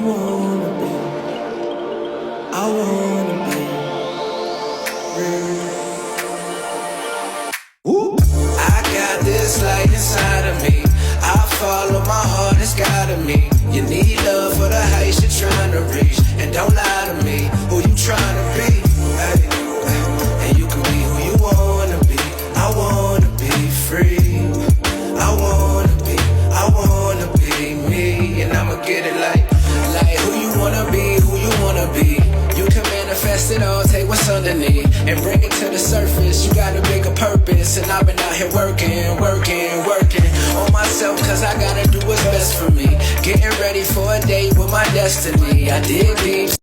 wanna be. I wanna be free. Woo. I got this light inside of me. I follow my heart, it's guiding me. You need love for the heights you're trying to reach. And don't lie to me, who you trying to be. Hey. And you can be who you wanna be. I wanna be free. I wanna be me. And I'ma get it like who you wanna be, who you wanna be. You can manifest it all, take what's underneath and bring it to the surface. You got a bigger purpose. And I've been out here working on myself, cause I gotta do what's best for me. Getting ready for a date with my destiny. I dig deep.